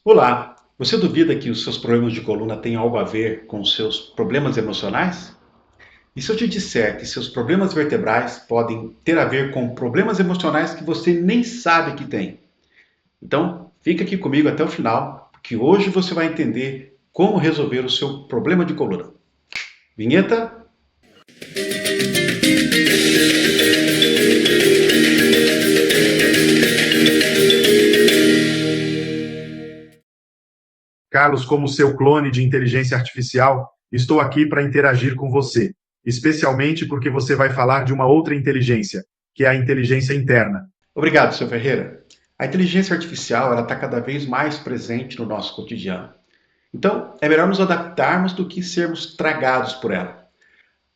Olá, você duvida que os seus problemas de coluna têm algo a ver com os seus problemas emocionais? E se eu te disser que seus problemas vertebrais podem ter a ver com problemas emocionais que você nem sabe que tem? Então, fica aqui comigo até o final, porque hoje você vai entender como resolver o seu problema de coluna. Vinheta? Carlos, como seu clone de inteligência artificial, estou aqui para interagir com você, especialmente porque você vai falar de uma outra inteligência, que é a inteligência interna. Obrigado, Sr. Ferreira. A inteligência artificial está cada vez mais presente no nosso cotidiano. Então, é melhor nos adaptarmos do que sermos tragados por ela.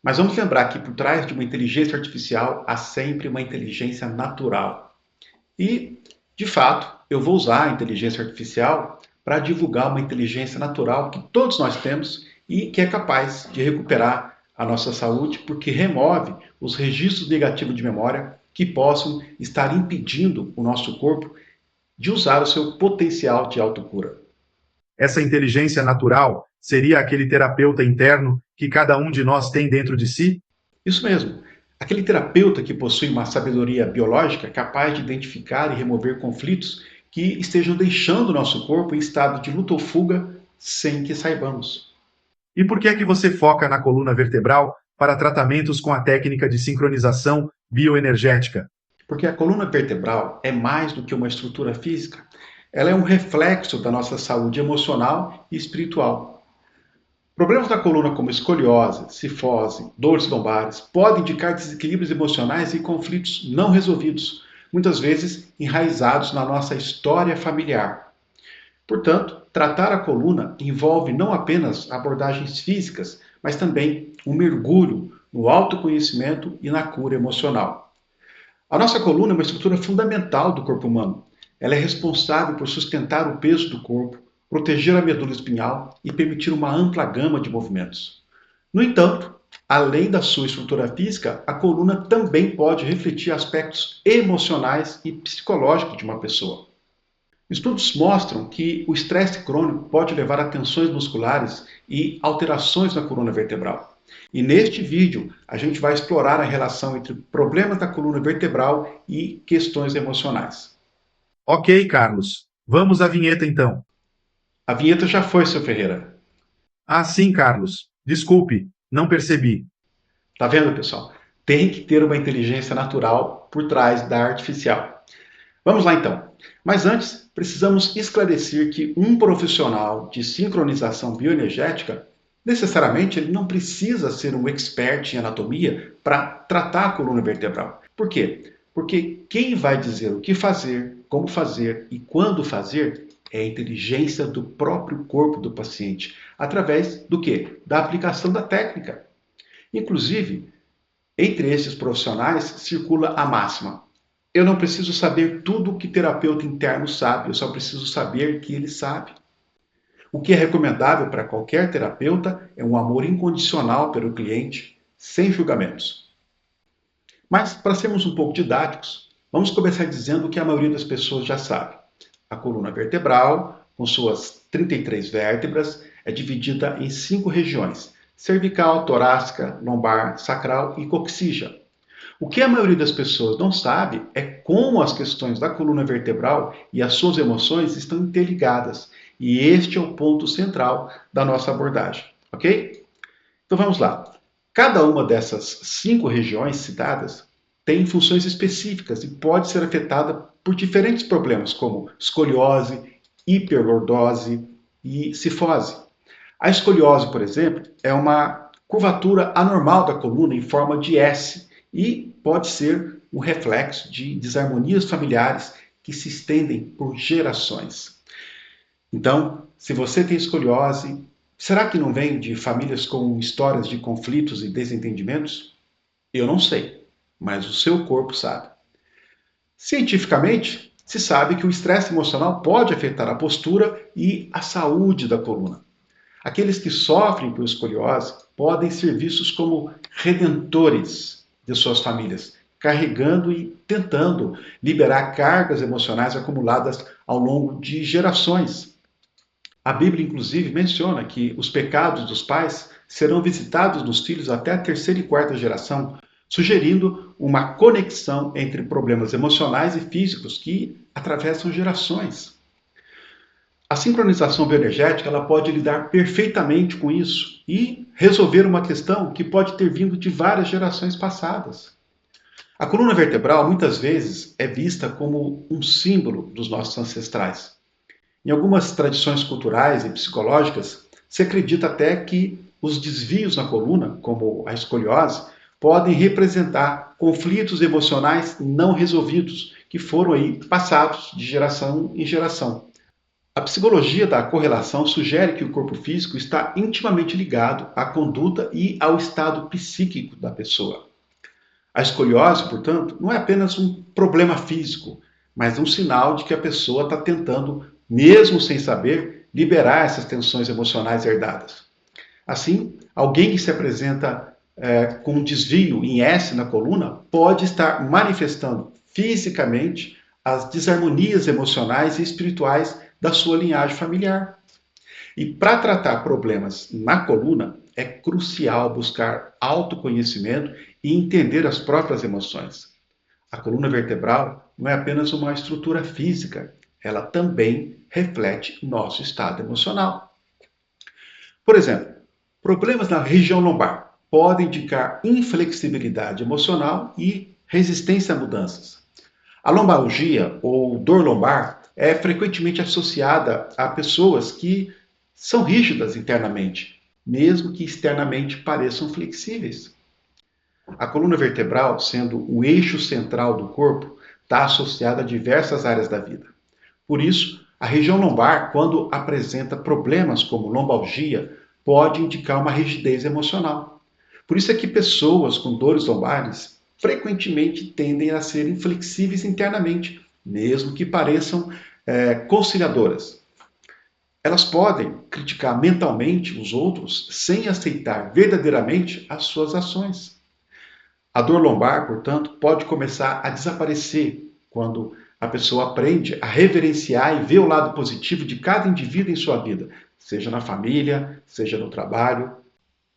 Mas vamos lembrar que por trás de uma inteligência artificial há sempre uma inteligência natural. E, de fato, eu vou usar a inteligência artificial para divulgar uma inteligência natural que todos nós temos e que é capaz de recuperar a nossa saúde porque remove os registros negativos de memória que possam estar impedindo o nosso corpo de usar o seu potencial de autocura. Essa inteligência natural seria aquele terapeuta interno que cada um de nós tem dentro de si? Isso mesmo. Aquele terapeuta que possui uma sabedoria biológica capaz de identificar e remover conflitos que estejam deixando o nosso corpo em estado de luta ou fuga sem que saibamos. E por que é que você foca na coluna vertebral para tratamentos com a técnica de sincronização bioenergética? Porque a coluna vertebral é mais do que uma estrutura física. Ela é um reflexo da nossa saúde emocional e espiritual. Problemas da coluna como escoliose, cifose, dores lombares podem indicar desequilíbrios emocionais e conflitos não resolvidos, muitas vezes enraizados na nossa história familiar. Portanto, tratar a coluna envolve não apenas abordagens físicas, mas também um mergulho no autoconhecimento e na cura emocional. A nossa coluna é uma estrutura fundamental do corpo humano. Ela é responsável por sustentar o peso do corpo, proteger a medula espinhal e permitir uma ampla gama de movimentos. No entanto, além da sua estrutura física, a coluna também pode refletir aspectos emocionais e psicológicos de uma pessoa. Estudos mostram que o estresse crônico pode levar a tensões musculares e alterações na coluna vertebral. E neste vídeo, a gente vai explorar a relação entre problemas da coluna vertebral e questões emocionais. Ok, Carlos. Vamos à vinheta então. A vinheta já foi, seu Ferreira. Ah, sim, Carlos. Desculpe, não percebi. Tá vendo, pessoal? Tem que ter uma inteligência natural por trás da artificial. Vamos lá então. Mas antes, precisamos esclarecer que um profissional de sincronização bioenergética, necessariamente ele não precisa ser um expert em anatomia para tratar a coluna vertebral. Por quê? Porque quem vai dizer o que fazer, como fazer e quando fazer é a inteligência do próprio corpo do paciente, através do quê? Da aplicação da técnica. Inclusive, entre esses profissionais circula a máxima: eu não preciso saber tudo o que terapeuta interno sabe, eu só preciso saber que ele sabe. O que é recomendável para qualquer terapeuta é um amor incondicional pelo cliente, sem julgamentos. Mas, para sermos um pouco didáticos, vamos começar dizendo o que a maioria das pessoas já sabe. A coluna vertebral, com suas 33 vértebras, é dividida em 5 regiões: cervical, torácica, lombar, sacral e coxígea. O que a maioria das pessoas não sabe é como as questões da coluna vertebral e as suas emoções estão interligadas. E este é o ponto central da nossa abordagem, ok? Então vamos lá. Cada uma dessas 5 regiões citadas tem funções específicas e pode ser afetada por diferentes problemas, como escoliose, hiperlordose e cifose. A escoliose, por exemplo, é uma curvatura anormal da coluna em forma de S e pode ser um reflexo de desarmonias familiares que se estendem por gerações. Então, se você tem escoliose, será que não vem de famílias com histórias de conflitos e desentendimentos? Eu não sei, mas o seu corpo sabe. Cientificamente, se sabe que o estresse emocional pode afetar a postura e a saúde da coluna. Aqueles que sofrem por escoliose podem ser vistos como redentores de suas famílias, carregando e tentando liberar cargas emocionais acumuladas ao longo de gerações. A Bíblia, inclusive, menciona que os pecados dos pais serão visitados nos filhos até a terceira e quarta geração, sugerindo uma conexão entre problemas emocionais e físicos que atravessam gerações. A sincronização bioenergética ela pode lidar perfeitamente com isso e resolver uma questão que pode ter vindo de várias gerações passadas. A coluna vertebral muitas vezes é vista como um símbolo dos nossos ancestrais. Em algumas tradições culturais e psicológicas, se acredita até que os desvios na coluna, como a escoliose, podem representar conflitos emocionais não resolvidos que foram aí passados de geração em geração. A psicologia da correlação sugere que o corpo físico está intimamente ligado à conduta e ao estado psíquico da pessoa. A escoliose, portanto, não é apenas um problema físico, mas um sinal de que a pessoa está tentando, mesmo sem saber, liberar essas tensões emocionais herdadas. Assim, alguém que se apresenta com um desvio em S na coluna pode estar manifestando fisicamente as desarmonias emocionais e espirituais da sua linhagem familiar. E para tratar problemas na coluna, é crucial buscar autoconhecimento e entender as próprias emoções. A coluna vertebral não é apenas uma estrutura física, ela também reflete nosso estado emocional. Por exemplo, problemas na região lombar podem indicar inflexibilidade emocional e resistência a mudanças. A lombalgia ou dor lombar é frequentemente associada a pessoas que são rígidas internamente, mesmo que externamente pareçam flexíveis. A coluna vertebral, sendo o eixo central do corpo, está associada a diversas áreas da vida. Por isso, a região lombar, quando apresenta problemas como lombalgia, pode indicar uma rigidez emocional. Por isso é que pessoas com dores lombares frequentemente tendem a ser inflexíveis internamente, mesmo que pareçam conciliadoras. Elas podem criticar mentalmente os outros sem aceitar verdadeiramente as suas ações. A dor lombar, portanto, pode começar a desaparecer quando a pessoa aprende a reverenciar e ver o lado positivo de cada indivíduo em sua vida, seja na família, seja no trabalho.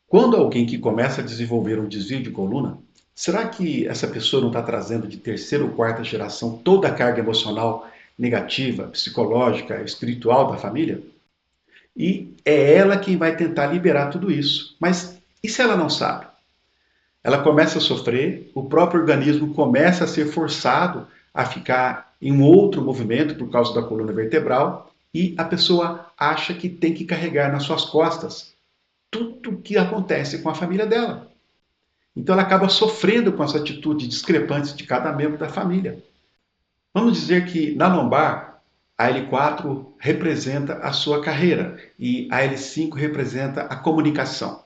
Quando alguém que começa a desenvolver um desvio de coluna, será que essa pessoa não está trazendo de terceira ou quarta geração toda a carga emocional negativa, psicológica, espiritual da família? E é ela quem vai tentar liberar tudo isso. Mas e se ela não sabe? Ela começa a sofrer, o próprio organismo começa a ser forçado a ficar em um outro movimento por causa da coluna vertebral e a pessoa acha que tem que carregar nas suas costas tudo o que acontece com a família dela. Então ela acaba sofrendo com essa atitude discrepante de cada membro da família. Vamos dizer que na lombar, a L4 representa a sua carreira e a L5 representa a comunicação.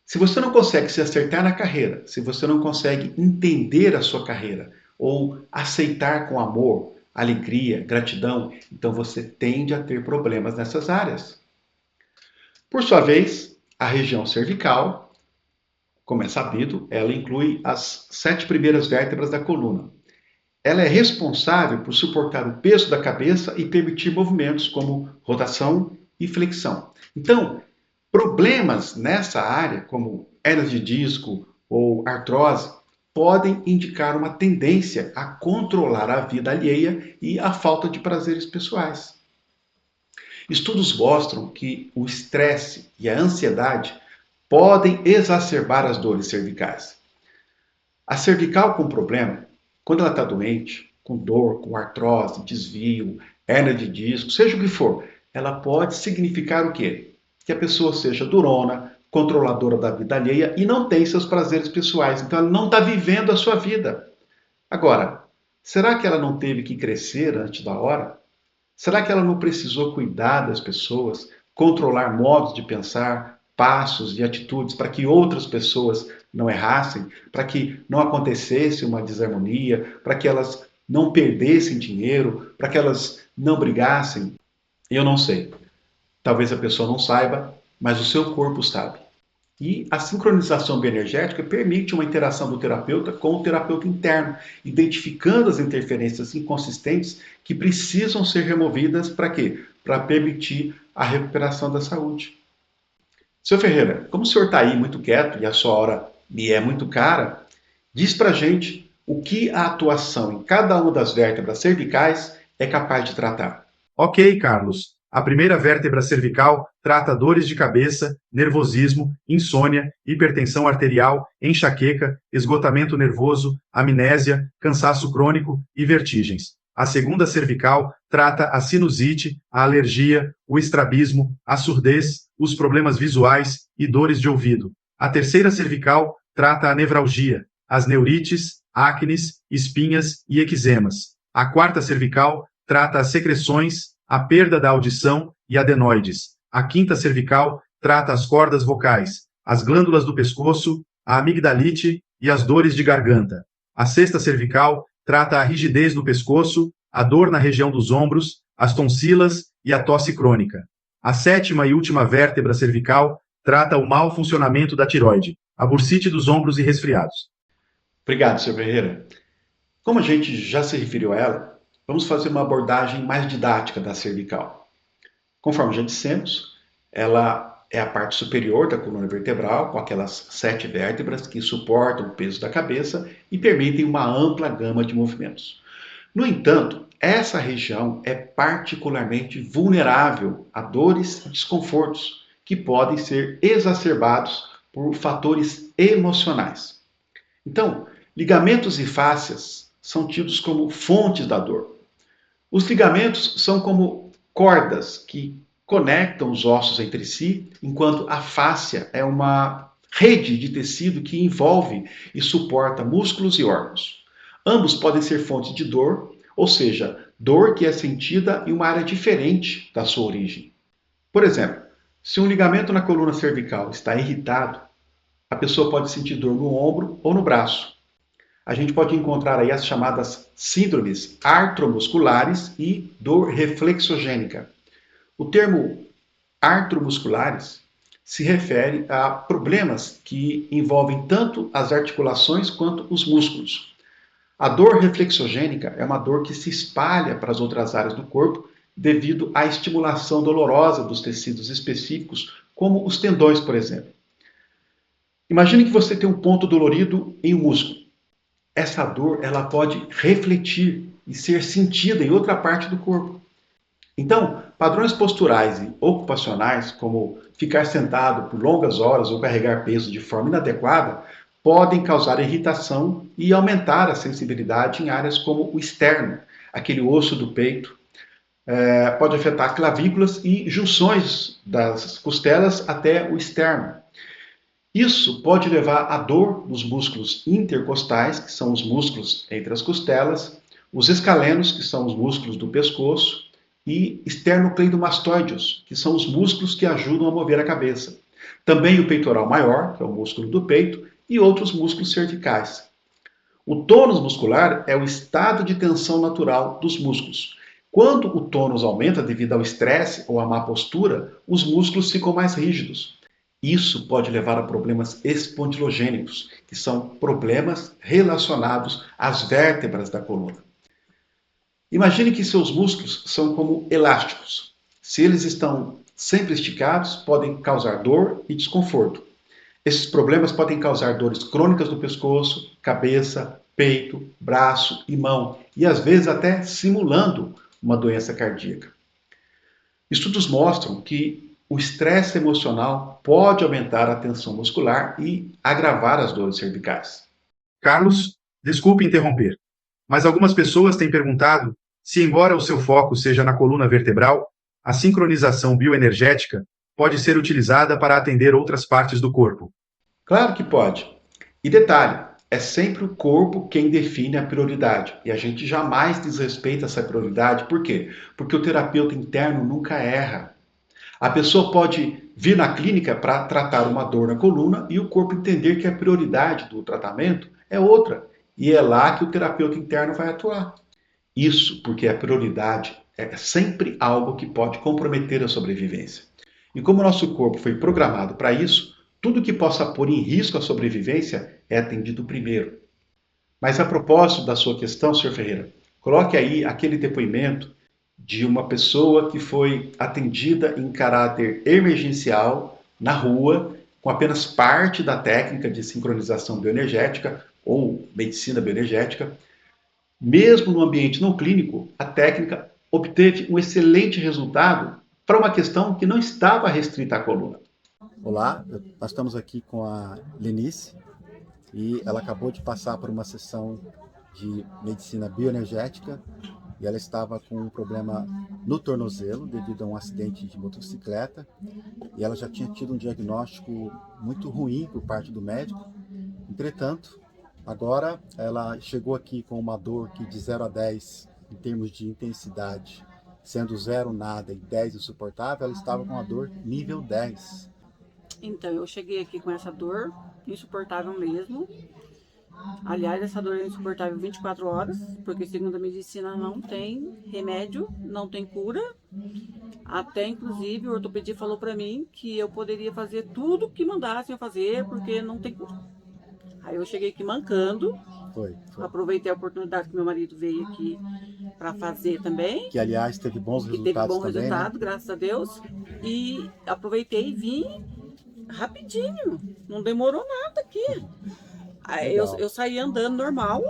Se você não consegue se acertar na carreira, se você não consegue entender a sua carreira ou aceitar com amor, alegria, gratidão, então você tende a ter problemas nessas áreas. Por sua vez, a região cervical, como é sabido, ela inclui as 7 primeiras vértebras da coluna. Ela é responsável por suportar o peso da cabeça e permitir movimentos como rotação e flexão. Então, problemas nessa área, como hernia de disco ou artrose, podem indicar uma tendência a controlar a vida alheia e a falta de prazeres pessoais. Estudos mostram que o estresse e a ansiedade podem exacerbar as dores cervicais. A cervical com problema, quando ela está doente, com dor, com artrose, desvio, hernia de disco, seja o que for, ela pode significar o quê? Que a pessoa seja durona, controladora da vida alheia e não tem seus prazeres pessoais. Então ela não está vivendo a sua vida. Agora, será que ela não teve que crescer antes da hora? Será que ela não precisou cuidar das pessoas, controlar modos de pensar, passos e atitudes para que outras pessoas não errassem, para que não acontecesse uma desarmonia, para que elas não perdessem dinheiro, para que elas não brigassem? Eu não sei. Talvez a pessoa não saiba, mas o seu corpo sabe. E a sincronização bioenergética permite uma interação do terapeuta com o terapeuta interno, identificando as interferências inconsistentes que precisam ser removidas para quê? para permitir a recuperação da saúde. Seu Ferreira, como o senhor está aí muito quieto e a sua hora me é muito cara, diz para a gente o que a atuação em cada uma das vértebras cervicais é capaz de tratar. Ok, Carlos. A primeira vértebra cervical trata dores de cabeça, nervosismo, insônia, hipertensão arterial, enxaqueca, esgotamento nervoso, amnésia, cansaço crônico e vertigens. A segunda cervical trata a sinusite, a alergia, o estrabismo, a surdez, os problemas visuais e dores de ouvido. A terceira cervical trata a nevralgia, as neurites, acnes, espinhas e eczemas. A quarta cervical trata as secreções, a perda da audição e adenoides. A quinta cervical trata as cordas vocais, as glândulas do pescoço, a amigdalite e as dores de garganta. A sexta cervical trata a rigidez do pescoço, a dor na região dos ombros, as tonsilas e a tosse crônica. A sétima e última vértebra cervical trata o mau funcionamento da tireoide, a bursite dos ombros e resfriados. Obrigado, Sr. Ferreira. Como a gente já se referiu a ela, vamos fazer uma abordagem mais didática da cervical. Conforme já dissemos, ela é a parte superior da coluna vertebral, com aquelas 7 vértebras que suportam o peso da cabeça e permitem uma ampla gama de movimentos. No entanto, essa região é particularmente vulnerável a dores e desconfortos que podem ser exacerbados por fatores emocionais. Então, ligamentos e fáscias são tidos como fontes da dor. Os ligamentos são como cordas que conectam os ossos entre si, enquanto a fáscia é uma rede de tecido que envolve e suporta músculos e órgãos. Ambos podem ser fontes de dor, ou seja, dor que é sentida em uma área diferente da sua origem. Por exemplo, se um ligamento na coluna cervical está irritado, a pessoa pode sentir dor no ombro ou no braço. A gente pode encontrar aí as chamadas síndromes artromusculares e dor reflexogênica. O termo artromusculares se refere a problemas que envolvem tanto as articulações quanto os músculos. A dor reflexogênica é uma dor que se espalha para as outras áreas do corpo devido à estimulação dolorosa dos tecidos específicos, como os tendões, por exemplo. Imagine que você tem um ponto dolorido em um músculo. Essa dor ela pode refletir e ser sentida em outra parte do corpo. Então, padrões posturais e ocupacionais, como ficar sentado por longas horas ou carregar peso de forma inadequada, podem causar irritação e aumentar a sensibilidade em áreas como o externo, aquele osso do peito. Pode afetar clavículas e junções das costelas até o externo. Isso pode levar à dor nos músculos intercostais, que são os músculos entre as costelas, os escalenos, que são os músculos do pescoço, e esternocleidomastoideus, que são os músculos que ajudam a mover a cabeça. Também o peitoral maior, que é o músculo do peito, e outros músculos cervicais. O tônus muscular é o estado de tensão natural dos músculos. Quando o tônus aumenta devido ao estresse ou à má postura, os músculos ficam mais rígidos. Isso pode levar a problemas espondilogênicos, que são problemas relacionados às vértebras da coluna. Imagine que seus músculos são como elásticos. Se eles estão sempre esticados, podem causar dor e desconforto. Esses problemas podem causar dores crônicas no pescoço, cabeça, peito, braço e mão, e às vezes até simulando uma doença cardíaca. Estudos mostram que o estresse emocional pode aumentar a tensão muscular e agravar as dores cervicais. Carlos, desculpe interromper, mas algumas pessoas têm perguntado se, embora o seu foco seja na coluna vertebral, a sincronização bioenergética pode ser utilizada para atender outras partes do corpo. Claro que pode. E detalhe, é sempre o corpo quem define a prioridade. E a gente jamais desrespeita essa prioridade. Por quê? Porque o terapeuta interno nunca erra. A pessoa pode vir na clínica para tratar uma dor na coluna e o corpo entender que a prioridade do tratamento é outra. E é lá que o terapeuta interno vai atuar. Isso porque a prioridade é sempre algo que pode comprometer a sobrevivência. E como o nosso corpo foi programado para isso, tudo que possa pôr em risco a sobrevivência é atendido primeiro. Mas a propósito da sua questão, Sr. Ferreira, coloque aí aquele depoimento de uma pessoa que foi atendida em caráter emergencial na rua, com apenas parte da técnica de sincronização bioenergética ou medicina bioenergética. Mesmo no ambiente não clínico, a técnica obteve um excelente resultado para uma questão que não estava restrita à coluna. Olá, nós estamos aqui com a Lenice e ela acabou de passar por uma sessão de medicina bioenergética e ela estava com um problema no tornozelo devido a um acidente de motocicleta e ela já tinha tido um diagnóstico muito ruim por parte do médico. Entretanto, agora ela chegou aqui com uma dor que de 0 a 10 em termos de intensidade, sendo 0 nada e 10 insuportável, ela estava com a dor nível 10. Então, eu cheguei aqui com essa dor insuportável mesmo. Aliás, essa dor é insuportável 24 horas, porque segundo a medicina não tem remédio, não tem cura. Até, inclusive, o ortopedia falou pra mim que eu poderia fazer tudo que mandassem eu fazer, porque não tem cura. Aí eu cheguei aqui mancando. Foi. Aproveitei a oportunidade que meu marido veio aqui para fazer também. Que, aliás, teve bons resultados teve bom também, resultado, né? Graças a Deus. E aproveitei e vim rapidinho. Não demorou nada aqui. Aí eu saí andando normal.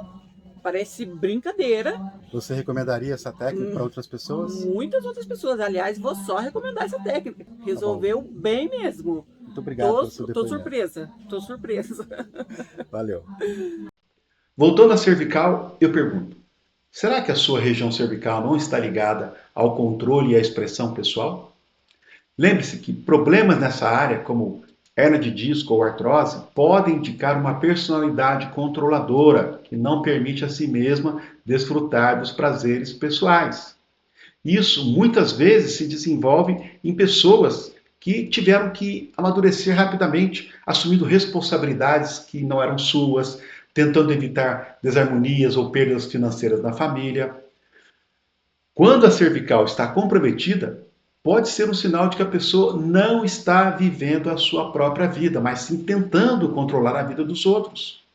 Parece brincadeira. Você recomendaria essa técnica para outras pessoas? Muitas outras pessoas. Aliás, vou só recomendar essa técnica. Resolveu bem mesmo. Muito obrigado pelo seu depoimento. Tô surpresa. Valeu. Voltando à cervical, eu pergunto: será que a sua região cervical não está ligada ao controle e à expressão pessoal? Lembre-se que problemas nessa área, como hernia de disco ou artrose, podem indicar uma personalidade controladora que não permite a si mesma desfrutar dos prazeres pessoais. Isso muitas vezes se desenvolve em pessoas que tiveram que amadurecer rapidamente, assumindo responsabilidades que não eram suas, tentando evitar desarmonias ou perdas financeiras na família. Quando a cervical está comprometida, pode ser um sinal de que a pessoa não está vivendo a sua própria vida, mas sim tentando controlar a vida dos outros.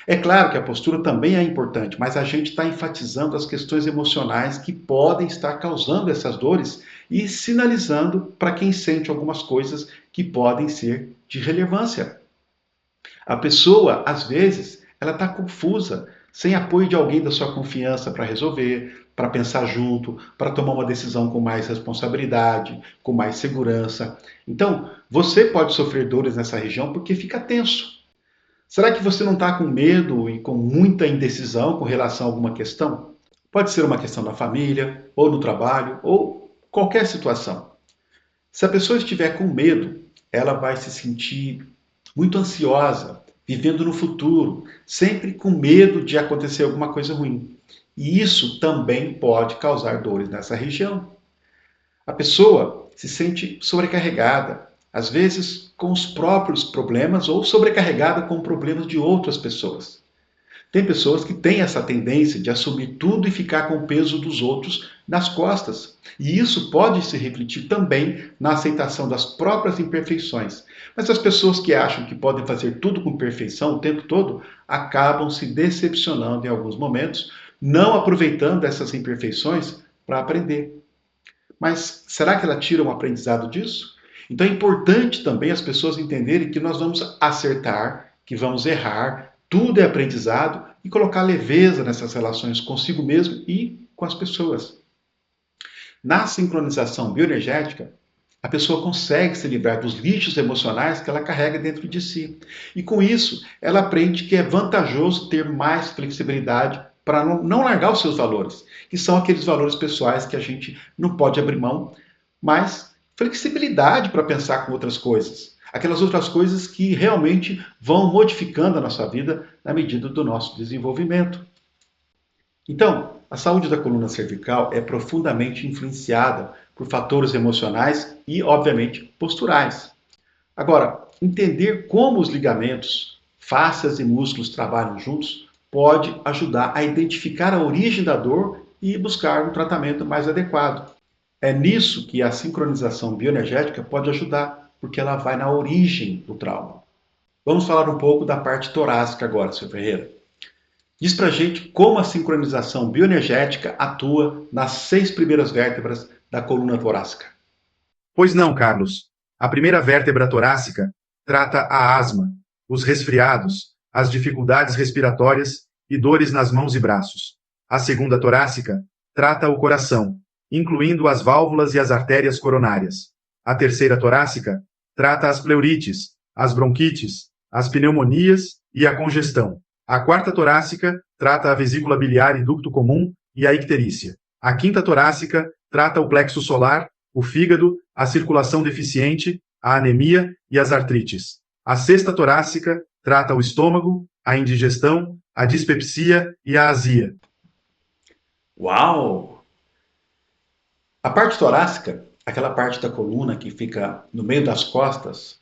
É claro que a postura também é importante, mas a gente está enfatizando as questões emocionais que podem estar causando essas dores e sinalizando para quem sente algumas coisas que podem ser de relevância. A pessoa, às vezes, ela está confusa, sem apoio de alguém da sua confiança para resolver, para pensar junto, para tomar uma decisão com mais responsabilidade, com mais segurança. Então, você pode sofrer dores nessa região porque fica tenso. Será que você não está com medo e com muita indecisão com relação a alguma questão? Pode ser uma questão na família, ou no trabalho, ou qualquer situação. Se a pessoa estiver com medo, ela vai se sentir muito ansiosa, vivendo no futuro, sempre com medo de acontecer alguma coisa ruim. E isso também pode causar dores nessa região. A pessoa se sente sobrecarregada, às vezes com os próprios problemas ou sobrecarregada com problemas de outras pessoas. Tem pessoas que têm essa tendência de assumir tudo e ficar com o peso dos outros nas costas. E isso pode se refletir também na aceitação das próprias imperfeições. Mas as pessoas que acham que podem fazer tudo com perfeição o tempo todo acabam se decepcionando em alguns momentos, não aproveitando essas imperfeições para aprender. Mas será que ela tira um aprendizado disso? Então é importante também as pessoas entenderem que nós vamos acertar, que vamos errar, tudo é aprendizado e colocar leveza nessas relações consigo mesmo e com as pessoas. Na sincronização bioenergética, a pessoa consegue se livrar dos lixos emocionais que ela carrega dentro de si. E com isso, ela aprende que é vantajoso ter mais flexibilidade para não largar os seus valores, que são aqueles valores pessoais que a gente não pode abrir mão, mas flexibilidade para pensar com outras coisas. Aquelas outras coisas que realmente vão modificando a nossa vida na medida do nosso desenvolvimento. Então, a saúde da coluna cervical é profundamente influenciada por fatores emocionais e, obviamente, posturais. Agora, entender como os ligamentos, fáscias e músculos trabalham juntos pode ajudar a identificar a origem da dor e buscar um tratamento mais adequado. É nisso que a sincronização bioenergética pode ajudar, porque ela vai na origem do trauma. Vamos falar um pouco da parte torácica agora, Sr. Ferreira. Diz pra gente como a sincronização bioenergética atua nas 6 primeiras vértebras da coluna torácica. Pois não, Carlos. A primeira vértebra torácica trata a asma, os resfriados, as dificuldades respiratórias e dores nas mãos e braços. A segunda torácica trata o coração, incluindo as válvulas e as artérias coronárias. A terceira torácica trata as pleurites, as bronquites, as pneumonias e a congestão. A quarta torácica trata a vesícula biliar e ducto comum e a icterícia. A quinta torácica trata o plexo solar, o fígado, a circulação deficiente, a anemia e as artrites. A sexta torácica trata o estômago, a indigestão, a dispepsia e a azia. Uau! A parte torácica, aquela parte da coluna que fica no meio das costas,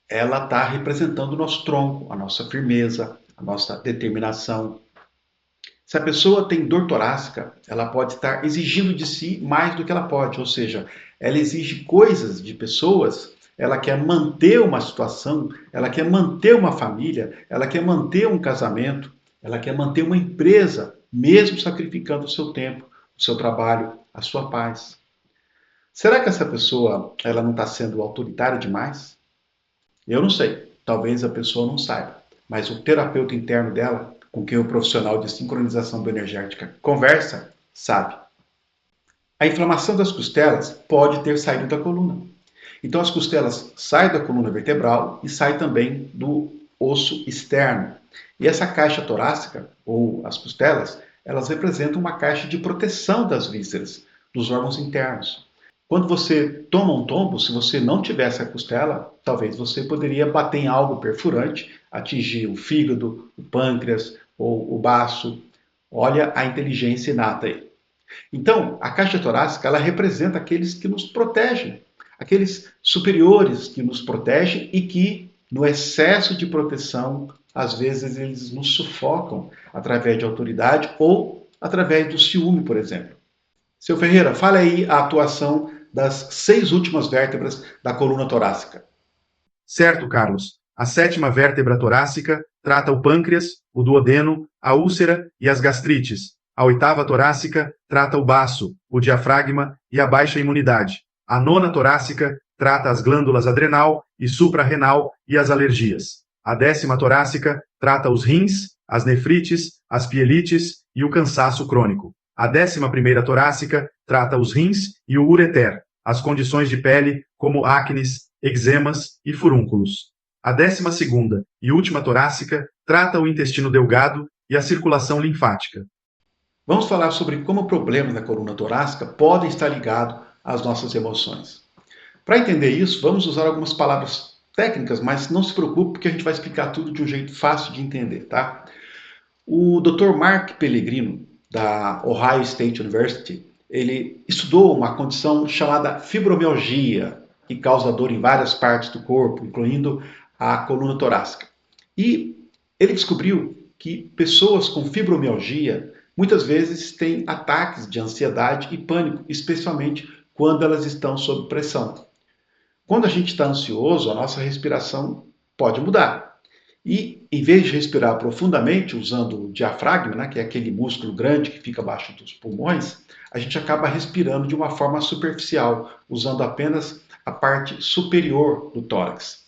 ela está representando o nosso tronco, a nossa firmeza, a nossa determinação. Se a pessoa tem dor torácica, ela pode estar exigindo de si mais do que ela pode, ou seja, ela exige coisas de pessoas, ela quer manter uma situação, ela quer manter uma família, ela quer manter um casamento, ela quer manter uma empresa, mesmo sacrificando o seu tempo, o seu trabalho, a sua paz. Será que essa pessoa ela não está sendo autoritária demais? Eu não sei, talvez a pessoa não saiba, mas o terapeuta interno dela, com quem o profissional de sincronização bioenergética conversa, sabe. A inflamação das costelas pode ter saído da coluna. Então as costelas saem da coluna vertebral e saem também do osso externo. E essa caixa torácica, ou as costelas, elas representam uma caixa de proteção das vísceras, dos órgãos internos. Quando você toma um tombo, se você não tivesse a costela, talvez você poderia bater em algo perfurante, atingir o fígado, o pâncreas ou o baço. Olha a inteligência inata aí. Então, a caixa torácica, ela representa aqueles que nos protegem, aqueles superiores que nos protegem e que, no excesso de proteção, às vezes eles nos sufocam através de autoridade ou através do ciúme, por exemplo. Seu Ferreira, fala aí a atuação das 6 últimas vértebras da coluna torácica. Certo, Carlos. A sétima vértebra torácica trata o pâncreas, o duodeno, a úlcera e as gastrites. A oitava torácica trata o baço, o diafragma e a baixa imunidade. A nona torácica trata as glândulas adrenal e suprarrenal e as alergias. A 10ª torácica trata os rins, as nefrites, as pielites e o cansaço crônico. A 11ª torácica trata os rins e o ureter, as condições de pele como acnes, eczemas e furúnculos. A 12ª e última torácica trata o intestino delgado e a circulação linfática. Vamos falar sobre como problemas da coluna torácica podem estar ligados às nossas emoções. Para entender isso, vamos usar algumas palavras técnicas, mas não se preocupe porque a gente vai explicar tudo de um jeito fácil de entender, tá? O Dr. Mark Pellegrino, da Ohio State University, ele estudou uma condição chamada fibromialgia, que causa dor em várias partes do corpo, incluindo a coluna torácica. E ele descobriu que pessoas com fibromialgia muitas vezes têm ataques de ansiedade e pânico, especialmente quando elas estão sob pressão. Quando a gente está ansioso, a nossa respiração pode mudar. E, em vez de respirar profundamente, usando o diafragma, né, que é aquele músculo grande que fica abaixo dos pulmões, a gente acaba respirando de uma forma superficial, usando apenas a parte superior do tórax.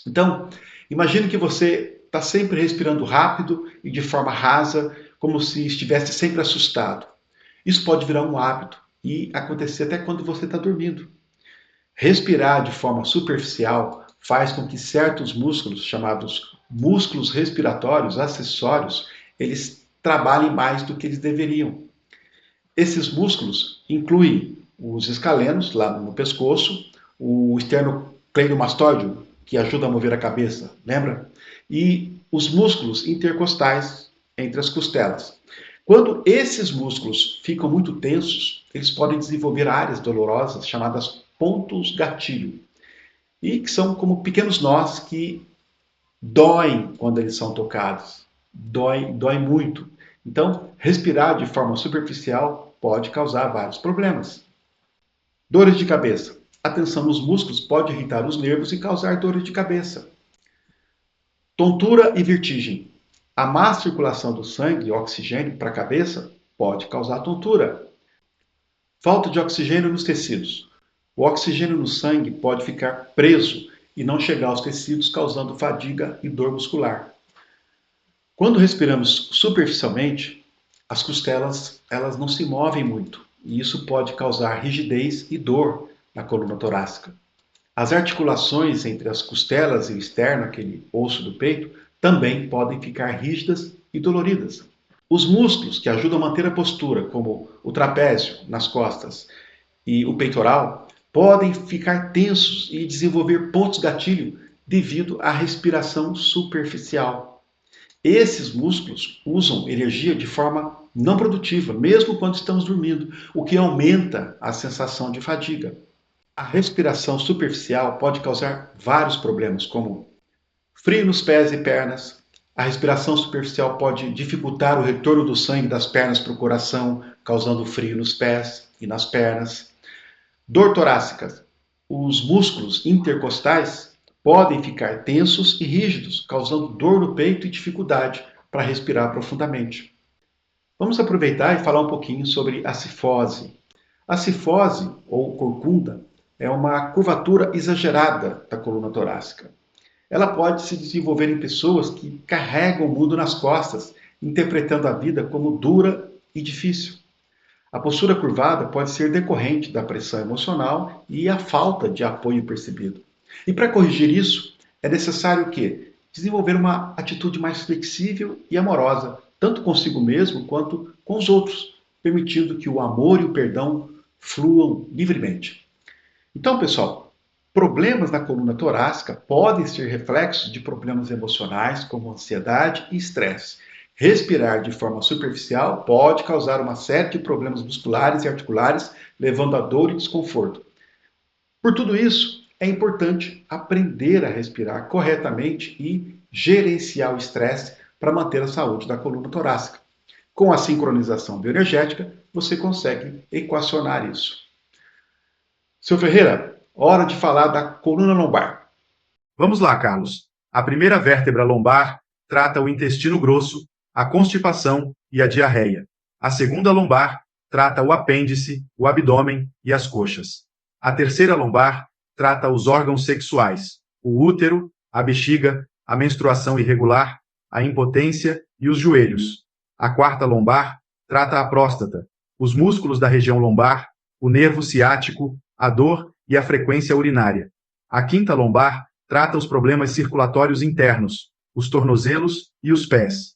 Então, imagine que você está sempre respirando rápido e de forma rasa, como se estivesse sempre assustado. Isso pode virar um hábito e acontecer até quando você está dormindo. Respirar de forma superficial faz com que certos músculos, chamados músculos respiratórios acessórios, eles trabalhem mais do que eles deveriam. Esses músculos incluem os escalenos, lá no pescoço, o esternocleidomastoide, que ajuda a mover a cabeça, lembra? E os músculos intercostais entre as costelas. Quando esses músculos ficam muito tensos, eles podem desenvolver áreas dolorosas chamadas pontos gatilho, e que são como pequenos nós que doem quando eles são tocados. Dói muito. Então, respirar de forma superficial pode causar vários problemas. Dores de cabeça. A tensão nos músculos pode irritar os nervos e causar dores de cabeça. Tontura e vertigem. A má circulação do sangue e oxigênio para a cabeça pode causar tontura. Falta de oxigênio nos tecidos. O oxigênio no sangue pode ficar preso e não chegar aos tecidos, causando fadiga e dor muscular. Quando respiramos superficialmente, as costelas elas não se movem muito e isso pode causar rigidez e dor na coluna torácica. As articulações entre as costelas e o externo, aquele osso do peito, também podem ficar rígidas e doloridas. Os músculos que ajudam a manter a postura, como o trapézio nas costas e o peitoral, podem ficar tensos e desenvolver pontos gatilho devido à respiração superficial. Esses músculos usam energia de forma não produtiva, mesmo quando estamos dormindo, o que aumenta a sensação de fadiga. A respiração superficial pode causar vários problemas, como frio nos pés e pernas. A respiração superficial pode dificultar o retorno do sangue das pernas para o coração, causando frio nos pés e nas pernas. Dor torácica. Os músculos intercostais podem ficar tensos e rígidos, causando dor no peito e dificuldade para respirar profundamente. Vamos aproveitar e falar um pouquinho sobre a cifose. A cifose, ou corcunda, é uma curvatura exagerada da coluna torácica. Ela pode se desenvolver em pessoas que carregam o mundo nas costas, interpretando a vida como dura e difícil. A postura curvada pode ser decorrente da pressão emocional e a falta de apoio percebido. E para corrigir isso, é necessário que desenvolver uma atitude mais flexível e amorosa, tanto consigo mesmo quanto com os outros, permitindo que o amor e o perdão fluam livremente. Então, pessoal, problemas na coluna torácica podem ser reflexos de problemas emocionais, como ansiedade e estresse. Respirar de forma superficial pode causar uma série de problemas musculares e articulares, levando a dor e desconforto. Por tudo isso, é importante aprender a respirar corretamente e gerenciar o estresse para manter a saúde da coluna torácica. Com a sincronização bioenergética, você consegue equacionar isso. Seu Ferreira, hora de falar da coluna lombar. Vamos lá, Carlos. A primeira vértebra lombar trata o intestino grosso, a constipação e a diarreia. A segunda lombar trata o apêndice, o abdômen e as coxas. A terceira lombar trata os órgãos sexuais, o útero, a bexiga, a menstruação irregular, a impotência e os joelhos. A quarta lombar trata a próstata, os músculos da região lombar, o nervo ciático, a dor e a frequência urinária. A quinta lombar trata os problemas circulatórios internos, os tornozelos e os pés.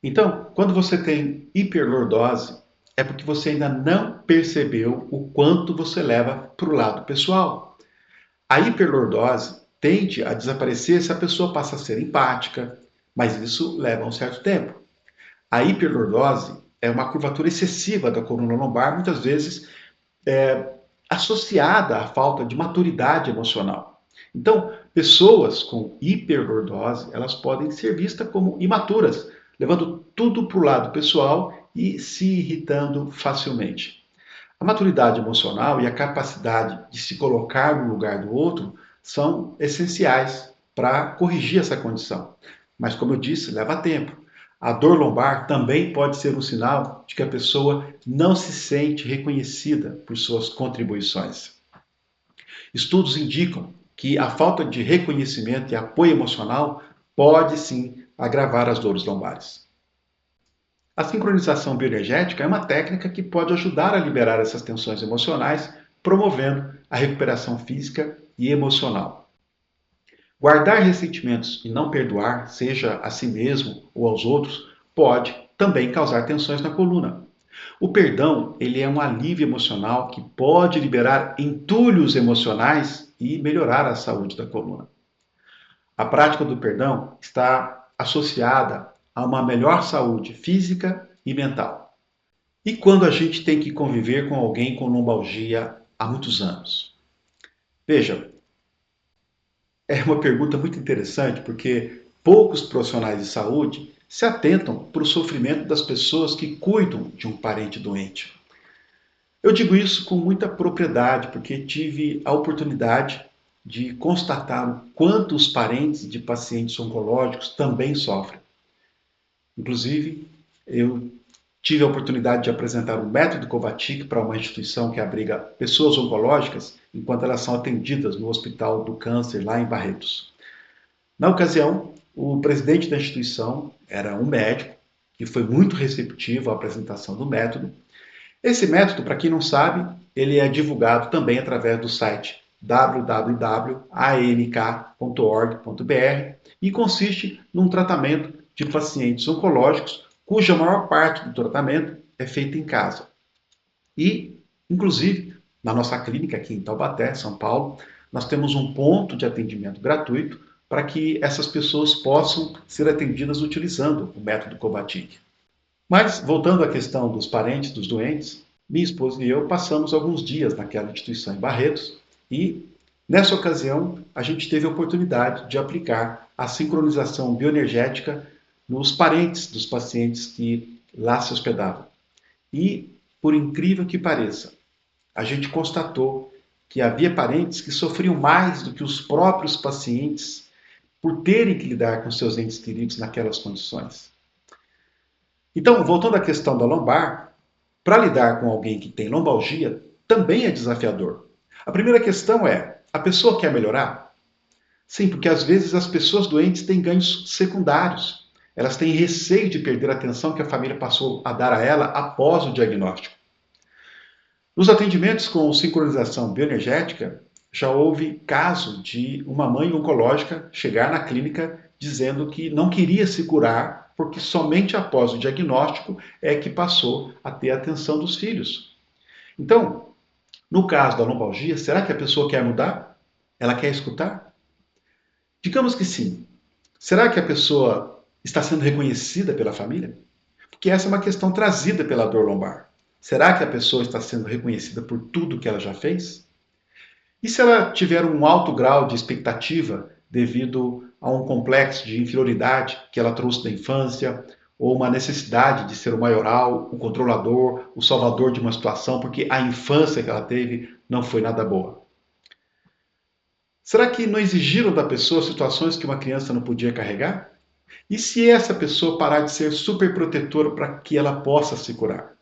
Então, quando você tem hiperlordose, é porque você ainda não percebeu o quanto você leva para o lado pessoal. A hiperlordose tende a desaparecer se a pessoa passa a ser empática, mas isso leva um certo tempo. A hiperlordose é uma curvatura excessiva da coluna lombar, muitas vezes associada à falta de maturidade emocional. Então, pessoas com hiperlordose, elas podem ser vistas como imaturas, levando tudo para o lado pessoal e se irritando facilmente. A maturidade emocional e a capacidade de se colocar no lugar do outro são essenciais para corrigir essa condição. Mas, como eu disse, leva tempo. A dor lombar também pode ser um sinal de que a pessoa não se sente reconhecida por suas contribuições. Estudos indicam que a falta de reconhecimento e apoio emocional pode sim agravar as dores lombares. A sincronização bioenergética é uma técnica que pode ajudar a liberar essas tensões emocionais, promovendo a recuperação física e emocional. Guardar ressentimentos e não perdoar, seja a si mesmo ou aos outros, pode também causar tensões na coluna. O perdão, ele é um alívio emocional que pode liberar entulhos emocionais e melhorar a saúde da coluna. A prática do perdão está associada a uma melhor saúde física e mental. E quando a gente tem que conviver com alguém com lombalgia há muitos anos? Veja, é uma pergunta muito interessante porque poucos profissionais de saúde se atentam para o sofrimento das pessoas que cuidam de um parente doente. Eu digo isso com muita propriedade porque tive a oportunidade de constatar o quanto os parentes de pacientes oncológicos também sofrem. Inclusive, eu tive a oportunidade de apresentar o método Kovacic para uma instituição que abriga pessoas oncológicas enquanto elas são atendidas no Hospital do Câncer, lá em Barretos. Na ocasião, o presidente da instituição era um médico que foi muito receptivo à apresentação do método. Esse método, para quem não sabe, ele é divulgado também através do site www.ank.org.br e consiste num tratamento de pacientes oncológicos cuja maior parte do tratamento é feita em casa. E, inclusive, na nossa clínica aqui em Taubaté, São Paulo, nós temos um ponto de atendimento gratuito para que essas pessoas possam ser atendidas utilizando o método Kovacic. Mas, voltando à questão dos parentes dos doentes, minha esposa e eu passamos alguns dias naquela instituição em Barretos e, nessa ocasião, a gente teve a oportunidade de aplicar a sincronização bioenergética nos parentes dos pacientes que lá se hospedavam. E, por incrível que pareça, a gente constatou que havia parentes que sofriam mais do que os próprios pacientes por terem que lidar com seus entes queridos naquelas condições. Então, voltando à questão da lombar, para lidar com alguém que tem lombalgia, também é desafiador. A primeira questão é, a pessoa quer melhorar? Sim, porque às vezes as pessoas doentes têm ganhos secundários. Elas têm receio de perder a atenção que a família passou a dar a ela após o diagnóstico. Nos atendimentos com sincronização bioenergética, já houve caso de uma mãe oncológica chegar na clínica dizendo que não queria se curar porque somente após o diagnóstico é que passou a ter a atenção dos filhos. Então, no caso da lombalgia, será que a pessoa quer mudar? Ela quer escutar? Digamos que sim. Será que a pessoa está sendo reconhecida pela família? Porque essa é uma questão trazida pela dor lombar. Será que a pessoa está sendo reconhecida por tudo que ela já fez? E se ela tiver um alto grau de expectativa devido a um complexo de inferioridade que ela trouxe da infância, ou uma necessidade de ser o maioral, o controlador, o salvador de uma situação, porque a infância que ela teve não foi nada boa? Será que não exigiram da pessoa situações que uma criança não podia carregar? E se essa pessoa parar de ser super protetora para que ela possa se curar?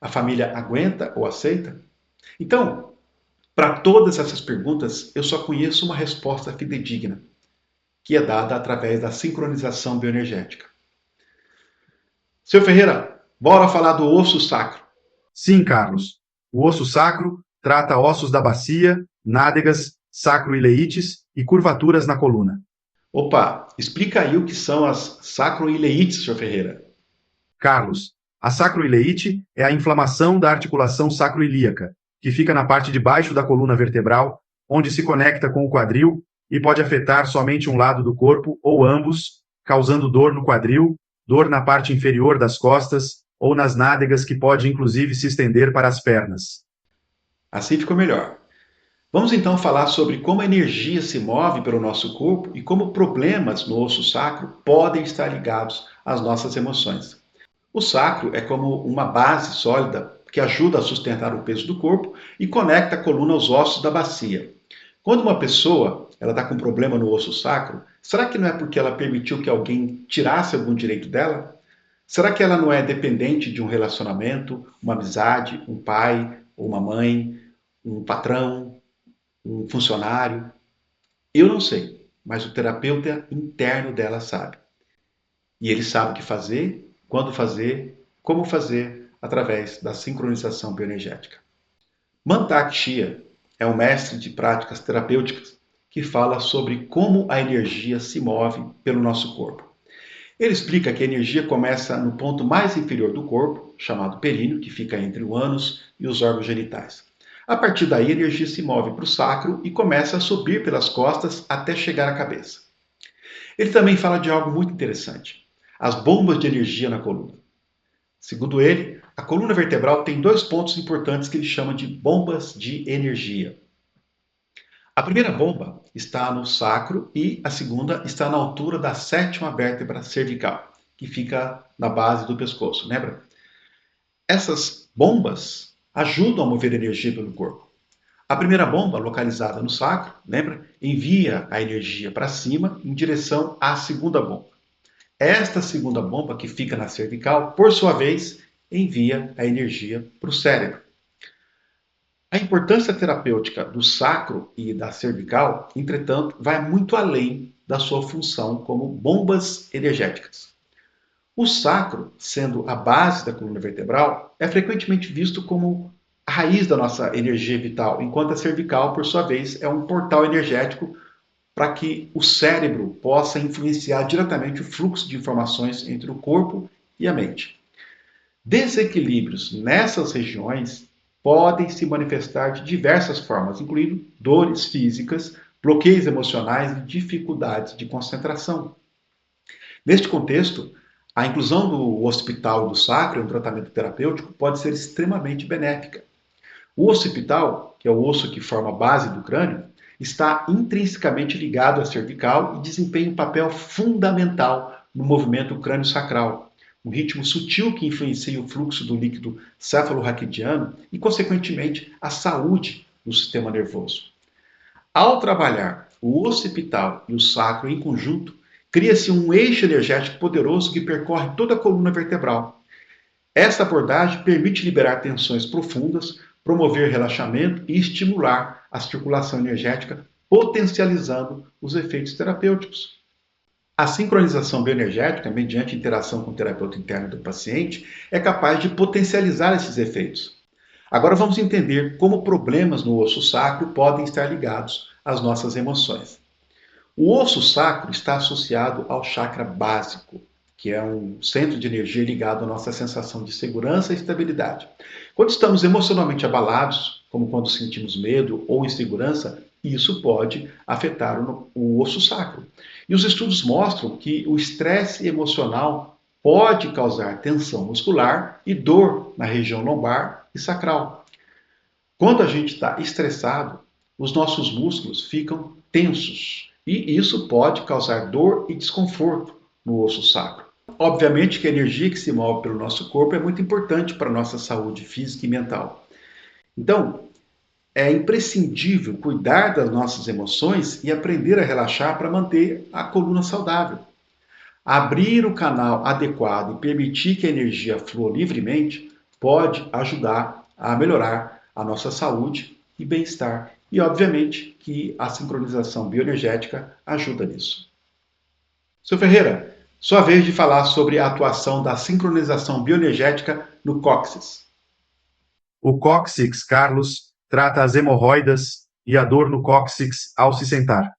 A família aguenta ou aceita? Então, para todas essas perguntas, eu só conheço uma resposta fidedigna, que é dada através da sincronização bioenergética. Seu Ferreira, bora falar do osso sacro. Sim, Carlos. O osso sacro trata ossos da bacia, nádegas, sacroileites e curvaturas na coluna. Opa, explica aí o que são as sacroileites, seu Ferreira. Carlos, a sacroileite é a inflamação da articulação sacroilíaca, que fica na parte de baixo da coluna vertebral, onde se conecta com o quadril e pode afetar somente um lado do corpo ou ambos, causando dor no quadril, dor na parte inferior das costas ou nas nádegas, que pode inclusive se estender para as pernas. Assim ficou melhor. Vamos então falar sobre como a energia se move pelo nosso corpo e como problemas no osso sacro podem estar ligados às nossas emoções. O sacro é como uma base sólida que ajuda a sustentar o peso do corpo e conecta a coluna aos ossos da bacia. Quando uma pessoa está com problema no osso sacro, será que não é porque ela permitiu que alguém tirasse algum direito dela? Será que ela não é dependente de um relacionamento, uma amizade, um pai ou uma mãe, um patrão, um funcionário? Eu não sei, mas o terapeuta interno dela sabe. E ele sabe o que fazer, quando fazer, como fazer, através da sincronização bioenergética. Mantak Chia é um mestre de práticas terapêuticas que fala sobre como a energia se move pelo nosso corpo. Ele explica que a energia começa no ponto mais inferior do corpo, chamado períneo, que fica entre o ânus e os órgãos genitais. A partir daí, a energia se move para o sacro e começa a subir pelas costas até chegar à cabeça. Ele também fala de algo muito interessante: as bombas de energia na coluna. Segundo ele, a coluna vertebral tem dois pontos importantes que ele chama de bombas de energia. A primeira bomba está no sacro e a segunda está na altura da sétima vértebra cervical, que fica na base do pescoço, lembra? Essas bombas ajudam a mover energia pelo corpo. A primeira bomba, localizada no sacro, lembra? Envia a energia para cima em direção à segunda bomba. Esta segunda bomba, que fica na cervical, por sua vez, envia a energia para o cérebro. A importância terapêutica do sacro e da cervical, entretanto, vai muito além da sua função como bombas energéticas. O sacro, sendo a base da coluna vertebral, é frequentemente visto como a raiz da nossa energia vital, enquanto a cervical, por sua vez, é um portal energético para que o cérebro possa influenciar diretamente o fluxo de informações entre o corpo e a mente. Desequilíbrios nessas regiões podem se manifestar de diversas formas, incluindo dores físicas, bloqueios emocionais e dificuldades de concentração. Neste contexto, a inclusão do occipital e do sacro em um tratamento terapêutico pode ser extremamente benéfica. O occipital, que é o osso que forma a base do crânio, está intrinsecamente ligado à cervical e desempenha um papel fundamental no movimento crânio-sacral, um ritmo sutil que influencia o fluxo do líquido céfalo-raquidiano e, consequentemente, a saúde do sistema nervoso. Ao trabalhar o occipital e o sacro em conjunto, cria-se um eixo energético poderoso que percorre toda a coluna vertebral. Essa abordagem permite liberar tensões profundas, promover relaxamento e estimular a circulação energética, potencializando os efeitos terapêuticos. A sincronização bioenergética, mediante interação com o terapeuta interno do paciente, é capaz de potencializar esses efeitos. Agora vamos entender como problemas no osso sacro podem estar ligados às nossas emoções. O osso sacro está associado ao chakra básico, que é um centro de energia ligado à nossa sensação de segurança e estabilidade. Quando estamos emocionalmente abalados, como quando sentimos medo ou insegurança, isso pode afetar o osso sacro. E os estudos mostram que o estresse emocional pode causar tensão muscular e dor na região lombar e sacral. Quando a gente está estressado, os nossos músculos ficam tensos e isso pode causar dor e desconforto no osso sacro. Obviamente que a energia que se move pelo nosso corpo é muito importante para a nossa saúde física e mental. Então, é imprescindível cuidar das nossas emoções e aprender a relaxar para manter a coluna saudável. Abrir o canal adequado e permitir que a energia flua livremente pode ajudar a melhorar a nossa saúde e bem-estar. E, obviamente, que a sincronização bioenergética ajuda nisso. Seu Ferreira, sua vez de falar sobre a atuação da sincronização bioenergética no cóccix. O cóccix, Carlos, trata as hemorroidas e a dor no cóccix ao se sentar.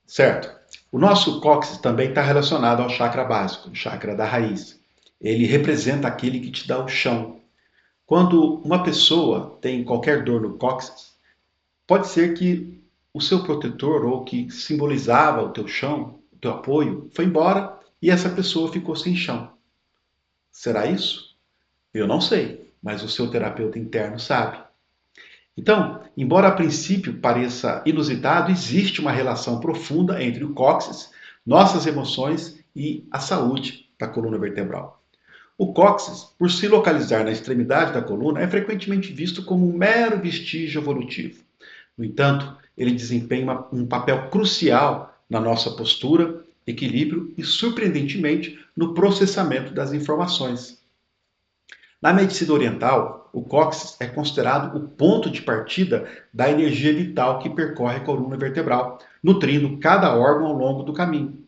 Certo. O nosso cóccix também está relacionado ao chakra básico, o chakra da raiz. Ele representa aquele que te dá o chão. Quando uma pessoa tem qualquer dor no cóccix, pode ser que o seu protetor, ou que simbolizava o teu chão, o teu apoio, foi embora e essa pessoa ficou sem chão. Será isso? Eu não sei, mas o seu terapeuta interno sabe. Então, embora a princípio pareça inusitado, existe uma relação profunda entre o cóccix, nossas emoções e a saúde da coluna vertebral. O cóccix, por se localizar na extremidade da coluna, é frequentemente visto como um mero vestígio evolutivo. No entanto, ele desempenha um papel crucial na nossa postura, equilíbrio e, surpreendentemente, no processamento das informações. Na medicina oriental, o cóccix é considerado o ponto de partida da energia vital que percorre a coluna vertebral, nutrindo cada órgão ao longo do caminho.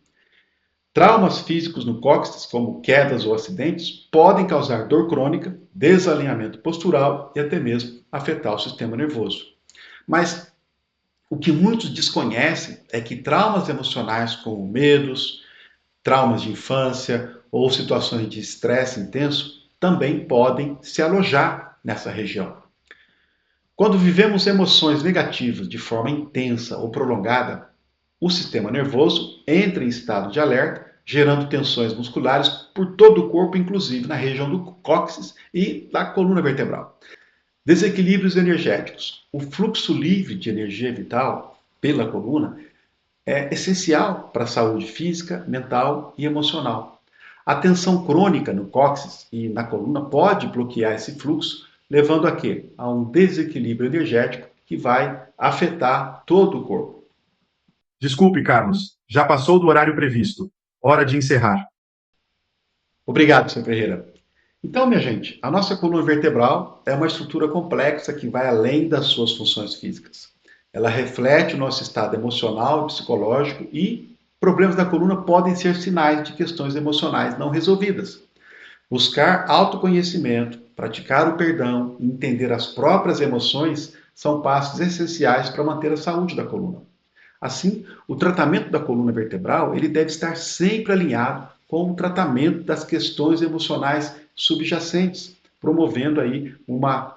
Traumas físicos no cóccix, como quedas ou acidentes, podem causar dor crônica, desalinhamento postural e até mesmo afetar o sistema nervoso. Mas o que muitos desconhecem é que traumas emocionais como medos, traumas de infância ou situações de estresse intenso também podem se alojar nessa região. Quando vivemos emoções negativas de forma intensa ou prolongada, o sistema nervoso entra em estado de alerta, gerando tensões musculares por todo o corpo, inclusive na região do cóccix e da coluna vertebral. Desequilíbrios energéticos. O fluxo livre de energia vital pela coluna é essencial para a saúde física, mental e emocional. A tensão crônica no cóccix e na coluna pode bloquear esse fluxo, levando a quê? A um desequilíbrio energético que vai afetar todo o corpo. Desculpe, Carlos, já passou do horário previsto. Hora de encerrar. Obrigado, Sr. Ferreira. Então, minha gente, a nossa coluna vertebral é uma estrutura complexa que vai além das suas funções físicas. Ela reflete o nosso estado emocional e psicológico e problemas da coluna podem ser sinais de questões emocionais não resolvidas. Buscar autoconhecimento, praticar o perdão e entender as próprias emoções são passos essenciais para manter a saúde da coluna. Assim, o tratamento da coluna vertebral ele deve estar sempre alinhado com o tratamento das questões emocionais subjacentes, promovendo aí uma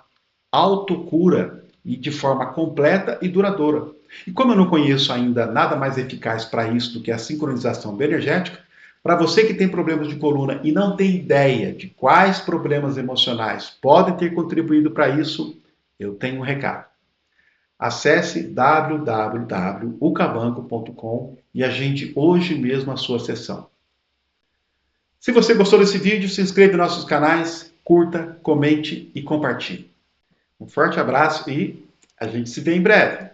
autocura e de forma completa e duradoura. E como eu não conheço ainda nada mais eficaz para isso do que a sincronização bioenergética, para você que tem problemas de coluna e não tem ideia de quais problemas emocionais podem ter contribuído para isso, eu tenho um recado. Acesse www.ucabanco.com e agende hoje mesmo a sua sessão. Se você gostou desse vídeo, se inscreva em nossos canais, curta, comente e compartilhe. Um forte abraço e a gente se vê em breve.